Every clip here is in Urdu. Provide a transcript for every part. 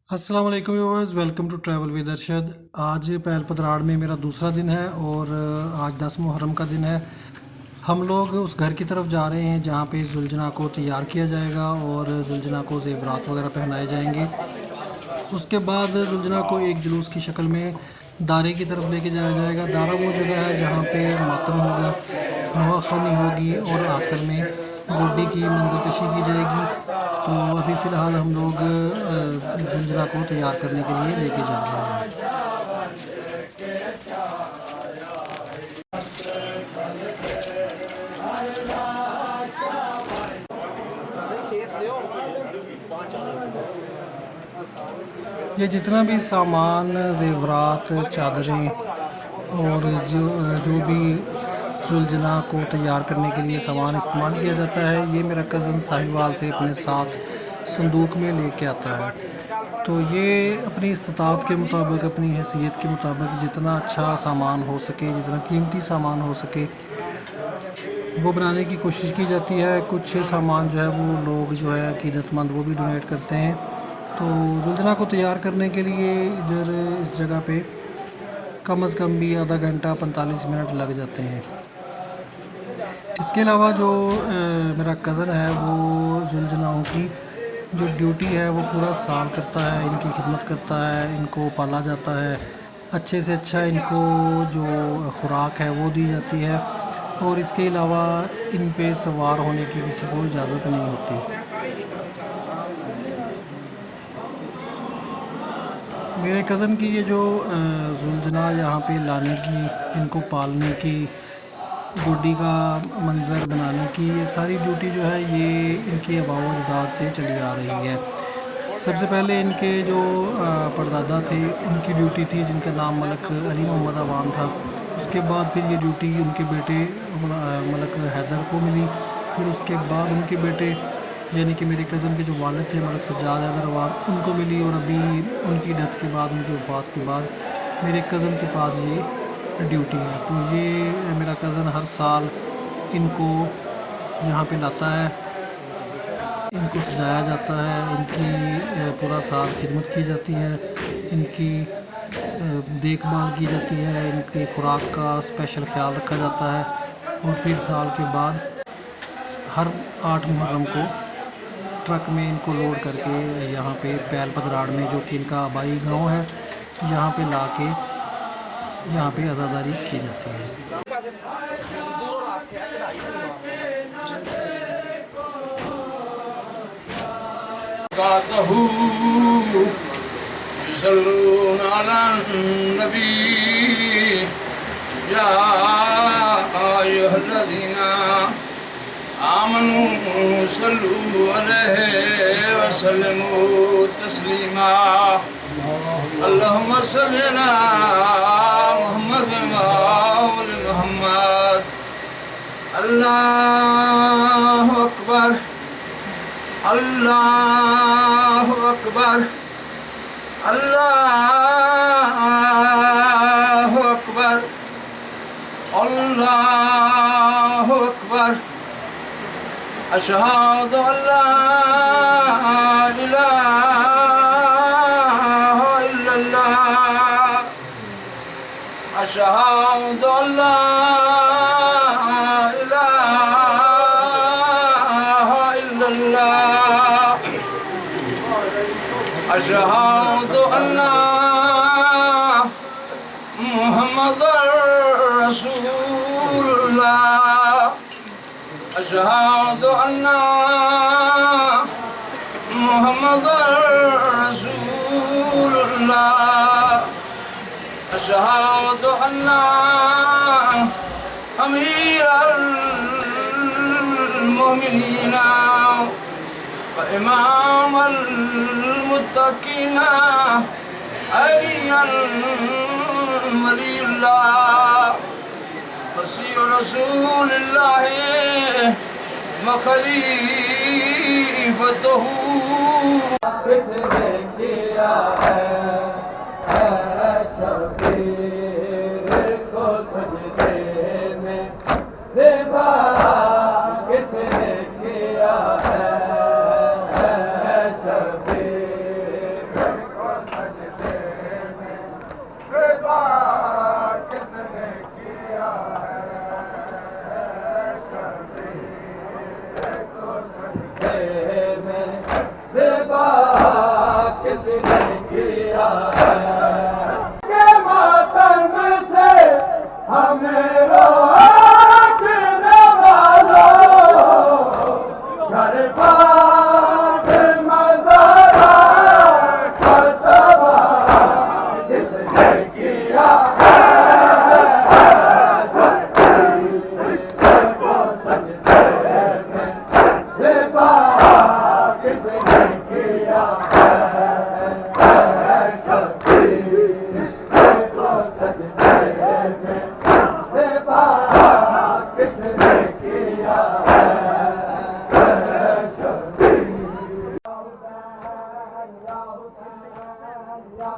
السلام علیکم viewers, welcome to travel with Arshad. آج پہل پدراڑ میں میرا دوسرا دن ہے اور آج 10 محرم کا دن ہے۔ ہم لوگ اس گھر کی طرف جا رہے ہیں جہاں پہ زلجنا کو تیار کیا جائے گا اور زلجنا کو زیورات وغیرہ پہنائے جائیں گے۔ اس کے بعد زلجنا کو ایک جلوس کی شکل میں دارے کی طرف لے کے جایا جائے گا۔ دارا وہ جگہ ہے جہاں پہ ماتم ہوگا، نوح خوانی ہوگی اور آخر میں گوڈی کی منظر کشی کی جائے گی۔ تو ابھی فی الحال ہم لوگ زلجنا کو تیار کرنے کے لیے لے کے جا رہے ہیں۔ یہ جتنا بھی سامان، زیورات، چادریں اور جو بھی زلجنا کو تیار کرنے کے لیے سامان استعمال کیا جاتا ہے، یہ میرا کزن ساہیوال سے اپنے ساتھ صندوق میں لے کے آتا ہے۔ تو یہ اپنی استطاعت کے مطابق، اپنی حیثیت کے مطابق جتنا اچھا سامان ہو سکے، جتنا قیمتی سامان ہو سکے وہ بنانے کی کوشش کی جاتی ہے۔ کچھ سامان جو ہے وہ لوگ جو ہے عقیدت مند وہ بھی ڈونیٹ کرتے ہیں۔ تو زلجنا کو تیار کرنے کے لیے ادھر اس جگہ پہ کم از کم بھی آدھا گھنٹہ 45 منٹ لگ جاتے ہیں۔ اس کے علاوہ جو میرا کزن ہے وہ زلجناؤں کی جو ڈیوٹی ہے وہ پورا سال کرتا ہے، ان کی خدمت کرتا ہے، ان کو پالا جاتا ہے، اچھے سے اچھا ان کو جو خوراک ہے وہ دی جاتی ہے، اور اس کے علاوہ ان پہ سوار ہونے کی کسی کو اجازت نہیں ہوتی۔ میرے کزن کی یہ جو زلجنا یہاں پہ لانے کی، ان کو پالنے کی، گڈی کا منظر بنانے کی، یہ ساری ڈیوٹی جو ہے یہ ان کی آباء و اجداد سے چلی آ رہی ہے۔ سب سے پہلے ان کے جو پردادا تھے ان کی ڈیوٹی تھی، جن کا نام ملک علی محمد عوان تھا۔ اس کے بعد پھر یہ ڈیوٹی ان کے بیٹے ملک حیدر کو ملی۔ پھر اس کے بعد ان کے بیٹے یعنی کہ میرے کزن کے جو والد تھے ملک سجاد حیدر عوان، ان کو ملی، اور ابھی ان کی ڈیتھ کے بعد، ان کی وفات کے بعد میرے کزن کے پاس یہ ڈیوٹی ہے۔ تو یہ میرا کزن ہر سال ان کو یہاں پہ لاتا ہے، ان کو سجایا جاتا ہے، ان کی پورا سال خدمت کی جاتی ہے، ان کی دیکھ بھال کی جاتی ہے، ان کی خوراک کا اسپیشل خیال رکھا جاتا ہے، اور پھر سال کے بعد ہر 8 محرم کو ٹرک میں ان کو لوڈ کر کے یہاں پہ پہل پدراڑ میں، جو کہ ان کا آبائی گاؤں ہے، یہاں پہ لا کے یہاں پہ عزاداری کی جاتی ہے۔ يصلون على النبي يا أيها الذين آمنوا صلوا عليه وسلموا تسليما اللهم صل على محمد وآل محمد الله أكبر الله أكبر الله أكبر الله أكبر أشهد أن لا إله إلا الله أشهد أن لا إله إلا الله أشهد أن محمد رسول الله أشهد أن محمد رسول الله أشهد أن أمير المؤمنين وإمام المتقين عليا ولي الله وصي رسول الله وخليفته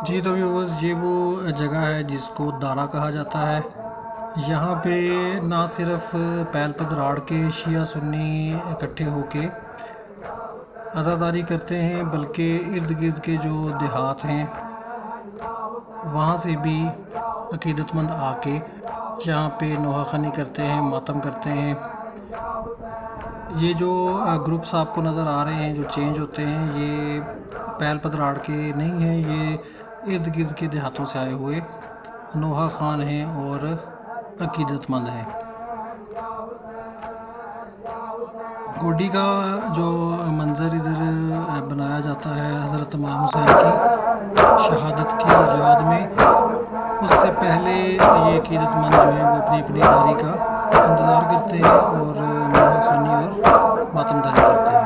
جی تو ویورز، یہ وہ جگہ ہے جس کو دارا کہا جاتا ہے۔ یہاں پہ نہ صرف پیل پدراڑ کے شیعہ سنی اکٹھے ہو کے عزاداری کرتے ہیں، بلکہ ارد گرد کے جو دیہات ہیں وہاں سے بھی عقیدت مند آ کے یہاں پہ نوحہ خوانی کرتے ہیں، ماتم کرتے ہیں۔ یہ جو گروپس آپ کو نظر آ رہے ہیں جو چینج ہوتے ہیں، یہ پیل پدراڑ کے نہیں ہیں، یہ ارد گرد کے دیہاتوں سے آئے ہوئے نوحہ خوان ہیں اور عقیدت مند ہیں۔ گوڈی کا جو منظر ادھر بنایا جاتا ہے حضرت امام حسین کی شہادت کی یاد میں، اس سے پہلے یہ عقیدت مند جو ہیں وہ اپنی اپنی باری کا انتظار کرتے ہیں اور نوحہ خوانی اور ماتم داری کرتے ہیں۔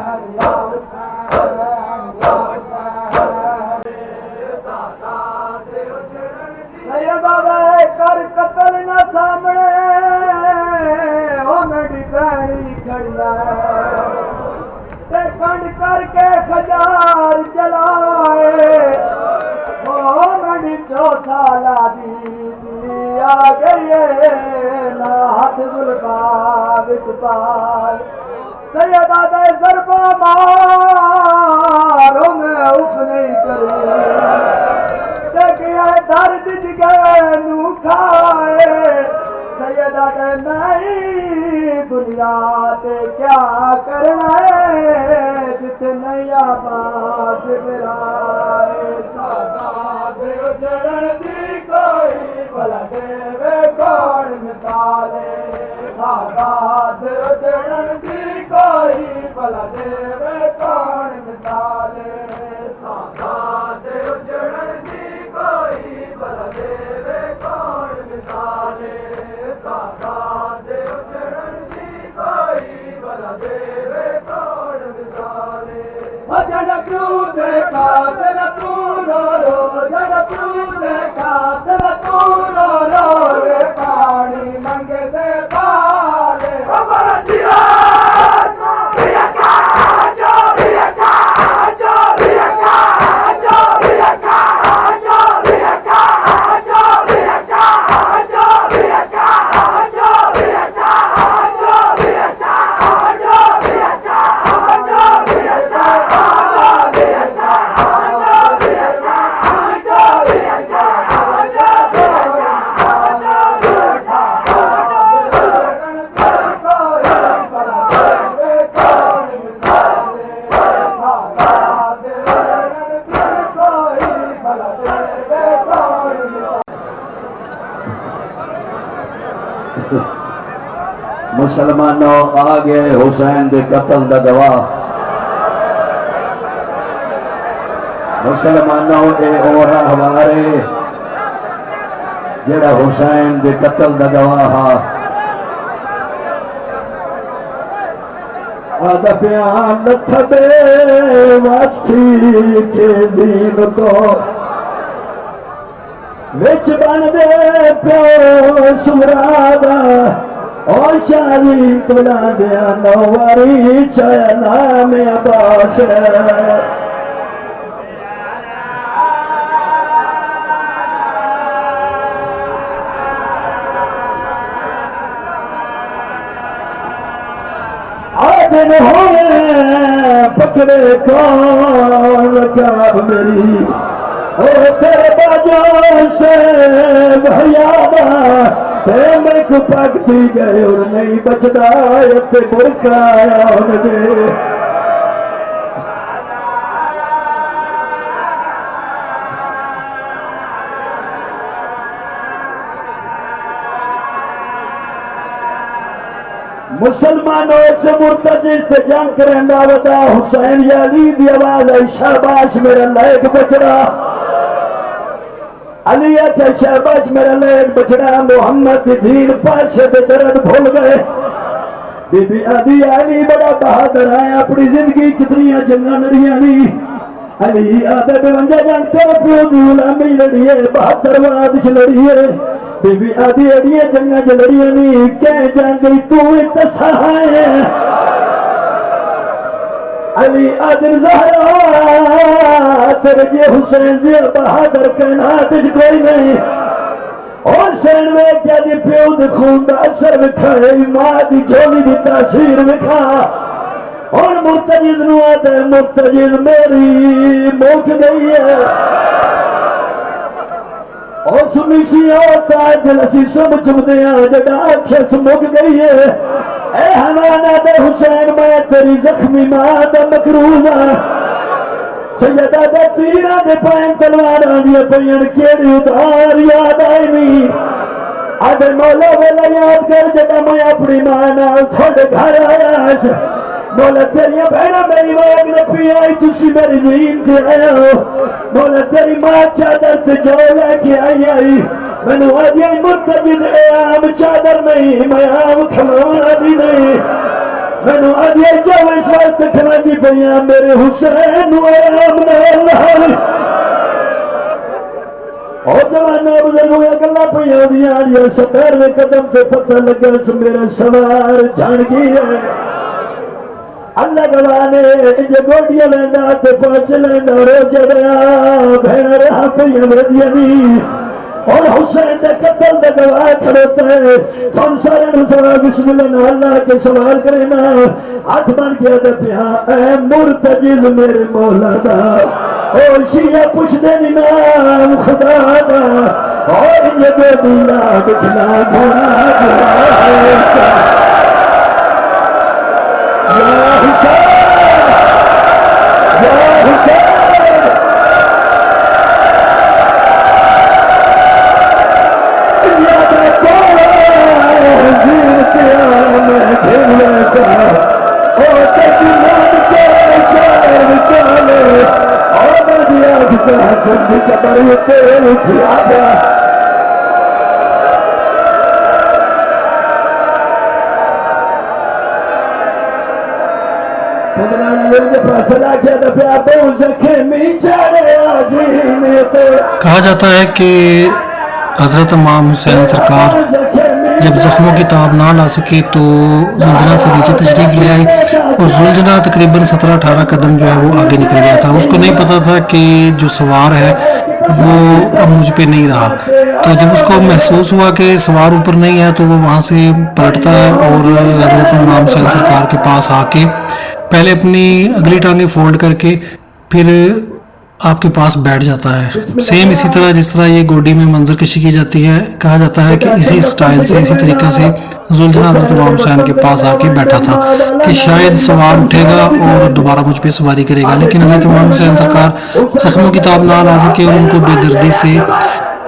کر قتل نہ سامنے وہ میری بہنی کھڑیا تے کنڈ کر کے خجار جلائے وہ میری 4 سالہ دی آ گئی نہ ہاتھ زلفا وچ پائے سیدہ دے ضربہ مارو میں اف نہیں کری درد جگر نو کھائے سیدہ دے نئی دنیا تے کیا کرنا ہے جتے نہیں آباس برائے سادہ دے اجڑن دی کوئی بھلا دے کون مثالے سادہ دے اجڑن دی کوئی بھلا دے کون مثالے سادہ دے اجڑن دی کوئی بھلا دے کون مثالے سادہ دے اجڑن دی کوئی بھلا دے کون مثالے جڑ پیو دیکھا تیرا تو رو رو جڑ پیو دیکھا تیرا تو رو رو رے پانی منگے دے پالے ہمارا جیا مسلمانوں آ گئے حسین دے قتل دا گواہ مسلمانوں اے اور ہمارے جڑا حسین دے قتل دا گواہ آدھا پیان تھبے واسطی کے زین تو وچ بن دے پیو سمرادا اور شاہی تلا دیا نواری چایا نام عباس آدن ہوئے پکڑے کون رکاب میری او تیرے باجوں سے بھیابا میں کو پاکتی گئے اور نہیں بچدا تے برکایا ان دے مسلمانوں سے مرتجز سے جنگ کریں دعوتا حسین یا علی دی آواز ہے شاباش میرا لائق بچڑا علی ہے شاباش میرا لائق بچڑا محمد دی دین پاشے دے درد بھول گئے بی بی آدھی علی بڑا بہادر ہے اپنی زندگی کتنی جنگاں لڑیاں نہیں علی آدھے 52 جنگ تیرے پیو دی غلامی لڑی ہے 72 واد چ لڑی ہے بی بی آدھی اڑیاں جنگاں چ لڑیاں نہیں کہ جنگ تو اتسا ہے علی آدم زہرا تیرے جے حسین جی بہادر کائنات وچ کوئی نہیں حسین ویکھیا دی پیو دے خون دا اثر وکھا ماں دی جھولی دی تاثیر وکھا اور مرتجز نو آدھے مرتجز میری موک گئی ہے اور سنی سی آتا دل اسی سب چمدیاں جڑا آنکھیں سمک گئی ہے اے ہمانا دے حسین میں تیری زخمی ماں دا مکروز ہاں سیدہ دے تیرہ دے پائیں تلواراں دیا پائیں کیڑی ادھار یاد آئی نہیں آدھے مولا ویلا یاد کر جڑا میں اپنی ماں نال تھوڑے گھر آیا ہے مولا تیری بہنا میری واگ نہ پی آئی تسی میری زین کے آیا ہو مولا تیری ماں چادر تے جو لے کے آئی میں نے آدھی مرتجز اے عام چادر نہیں میں عام کھلونا بھی نہیں میں نے آدھی جو اس وقت کھلانی پہیاں میرے حسین و عام نہ اللہ اور جوانا بزرگ ہویا گلہ پہیاں دیا دیا 70ویں قدم پہ پتہ لگا اس میرا سوار جھان گیا اللہ گوانے یہ گوڑیاں لیندہ تے پانچ لیندہ رو جڑیا بھیڑ رہا پہیاں ودیا نہیں اور حسین دے قتل دے گواہ کھڑوتا ہے ہم سارے نسوا بسم اللہ اللہ کے سوال کرنا ہاتھ بن گیا دے پیا اے مرتجز میرے مولا دا اور شیعہ پوچھ دے نام خدا دا اور یہ دے دینا بکھلا گھوڑا یا حسین یا حسین کہا جاتا ہے کہ حضرت امام حسین سرکار جب زخموں کی تاب نہ لا سکے تو زلجنہ سے نیچے تشریف لے آئی اور زلجنہ تقریباً 17-18 قدم جو ہے وہ آگے نکل گیا تھا اس کو نہیں پتا تھا کہ جو سوار ہے وہ اب مجھ پہ نہیں رہا تو جب اس کو محسوس ہوا کہ سوار اوپر نہیں ہے تو وہ وہاں سے پلٹتا ہے اور حضرت امام حسین سرکار کے پاس آ کے پہلے اپنی اگلی ٹانگیں فولڈ کر کے پھر آپ کے پاس بیٹھ جاتا ہے سیم اسی طرح جس طرح یہ گوڈی میں منظر کشی کی جاتی ہے کہا جاتا ہے کہ اسی سٹائل سے اسی طریقہ سے زلجنہ حضرت امام حسین کے پاس آ کے بیٹھا تھا کہ شاید سوار اٹھے گا اور دوبارہ مجھ پہ سواری کرے گا لیکن حضرت امام حسین سرکار زخموں کی تاب نہ لا سکے اور ان کو بے دردی سے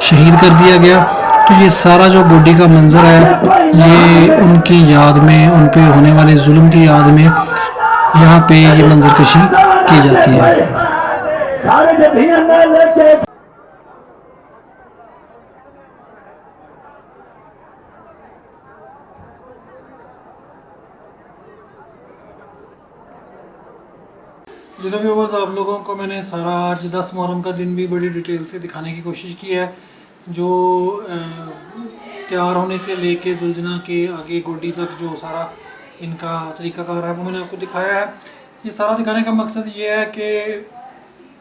شہید کر دیا گیا تو یہ سارا جو گوڈی کا منظر ہے یہ ان کی یاد میں ان پہ ہونے والے ظلم کی یاد میں یہاں پہ یہ منظر کشی کی جاتی ہے جتنے بھی اوورز آپ لوگوں کو میں نے سارا آج 10 محرم کا دن بھی بڑی ڈیٹیل سے دکھانے کی کوشش کی ہے جو تیار ہونے سے لے کے زلجنہ کے آگے گوڈی تک جو سارا ان کا طریقہ کار ہے وہ میں نے آپ کو دکھایا ہے یہ سارا دکھانے کا مقصد یہ ہے کہ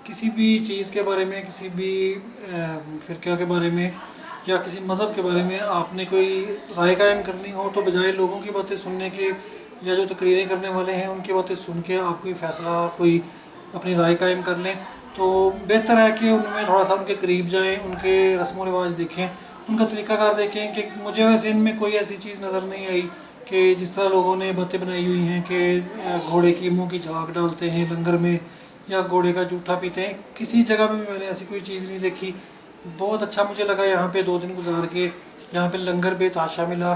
کسی بھی چیز کے بارے میں کسی بھی فرقہ کے بارے میں یا کسی مذہب کے بارے میں آپ نے کوئی رائے قائم کرنی ہو تو بجائے لوگوں کی باتیں سننے کے یا جو تقریریں کرنے والے ہیں ان کی باتیں سن کے آپ کوئی فیصلہ کوئی اپنی رائے قائم کر لیں تو بہتر ہے کہ ان میں تھوڑا سا ان کے قریب جائیں ان کے رسم و رواج دیکھیں ان کا طریقہ کار دیکھیں کہ مجھے ویسے ان میں کوئی ایسی چیز نظر نہیں آئی کہ جس طرح لوگوں نے باتیں بنائی ہوئی ہیں کہ گھوڑے کی منہ کی جھاگ ڈالتے ہیں لنگر میں یا گھوڑے کا جوٹھا پیتے ہیں کسی جگہ پہ بھی میں نے ایسی کوئی چیز نہیں دیکھی بہت اچھا مجھے لگا یہاں پہ 2 دن گزار کے یہاں پہ لنگر پہ تاشا ملا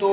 2